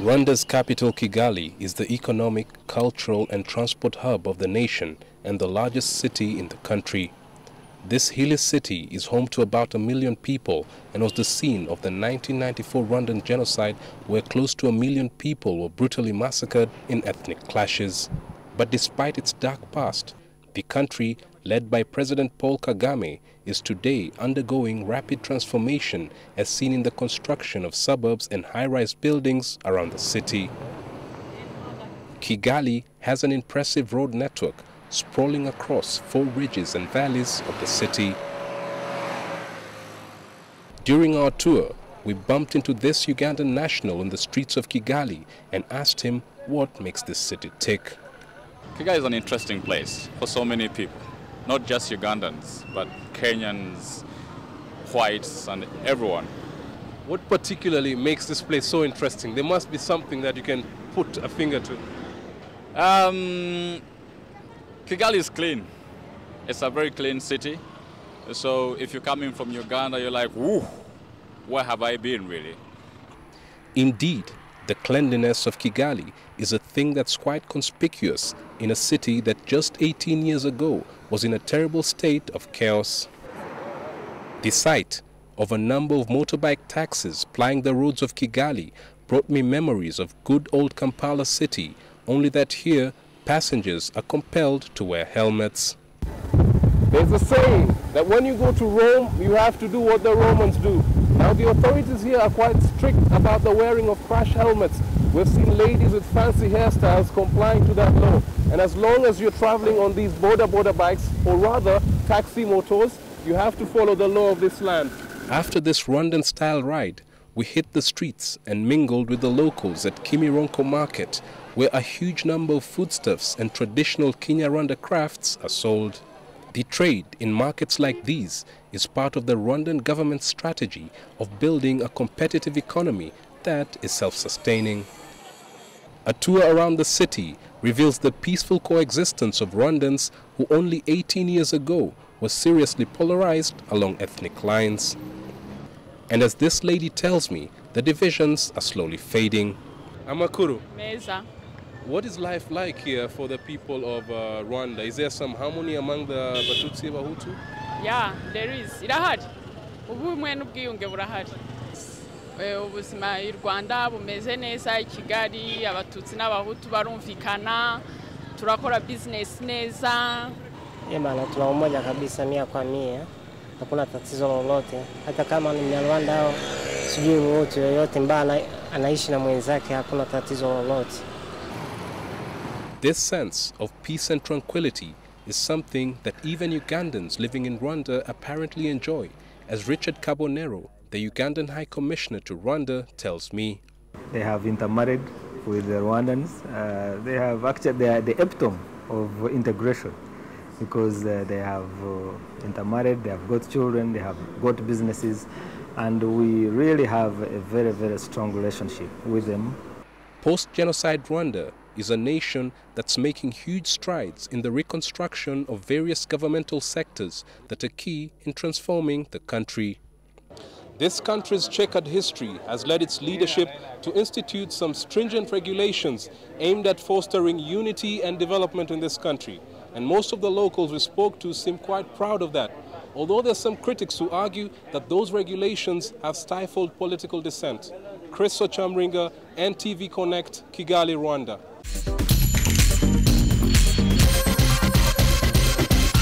Rwanda's capital Kigali is the economic, cultural and transport hub of the nation and the largest city in the country. This hilly city is home to about 1 million people and was the scene of the 1994 Rwandan genocide, where close to 1 million people were brutally massacred in ethnic clashes. But despite its dark past, the country, led by President Paul Kagame, is today undergoing rapid transformation as seen in the construction of suburbs and high-rise buildings around the city. Kigali has an impressive road network sprawling across 4 ridges and valleys of the city. During our tour, we bumped into this Ugandan national on the streets of Kigali and asked him what makes this city tick. Kigali is an interesting place for so many people, not just Ugandans, but Kenyans, whites, and everyone. What particularly makes this place so interesting? There must be something that you can put a finger to. Kigali is clean. It's a very clean city. So if you're coming from Uganda, you're like, whoo, where have I been really? Indeed, the cleanliness of Kigali is a thing that's quite conspicuous in a city that just 18 years ago was in a terrible state of chaos. The sight of a number of motorbike taxis plying the roads of Kigali brought me memories of good old Kampala city, only that here passengers are compelled to wear helmets. There's a saying that when you go to Rome, you have to do what the Romans do. Now the authorities here are quite strict about the wearing of crash helmets. We've seen ladies with fancy hairstyles complying to that law. And as long as you're traveling on these border bikes, or rather taxi motors, you have to follow the law of this land. After this Rwandan-style ride, we hit the streets and mingled with the locals at Kimironko Market, where a huge number of foodstuffs and traditional Kinyarwanda crafts are sold. The trade in markets like these is part of the Rwandan government's strategy of building a competitive economy that is self-sustaining. A tour around the city reveals the peaceful coexistence of Rwandans who only 18 years ago were seriously polarized along ethnic lines. And as this lady tells me, the divisions are slowly fading. Amakuru. Meza. What is life like here for the people of Rwanda? Is there some harmony among the Batutsi and Bahutu? Yeah, there is. Irahari. Ubumwe n'ubwiyunge burahari. Ubuzima y'u Rwanda bumeze neza, i Kigali Abatutsi n'Abahutu barumvikana, turakora business neza. Maana tuna umoja kabisa 100%. Hakuna tatizo lolote. Hata kama ni Mnyarwanda au sijui mtu yoyote mbaya anaishi na mwenzake, hakuna tatizo lolote. This sense of peace and tranquility is something that even Ugandans living in Rwanda apparently enjoy, as Richard Kabonero, the Ugandan High Commissioner to Rwanda, tells me. They have intermarried with the Rwandans. They are the epitome of integration, because they have intermarried, they have got children, they have got businesses, and we really have a very, very strong relationship with them. Post-genocide Rwanda is a nation that's making huge strides in the reconstruction of various governmental sectors that are key in transforming the country. This country's checkered history has led its leadership to institute some stringent regulations aimed at fostering unity and development in this country. And most of the locals we spoke to seem quite proud of that, although there's some critics who argue that those regulations have stifled political dissent. Chris Ochamringa, NTV Connect, Kigali, Rwanda.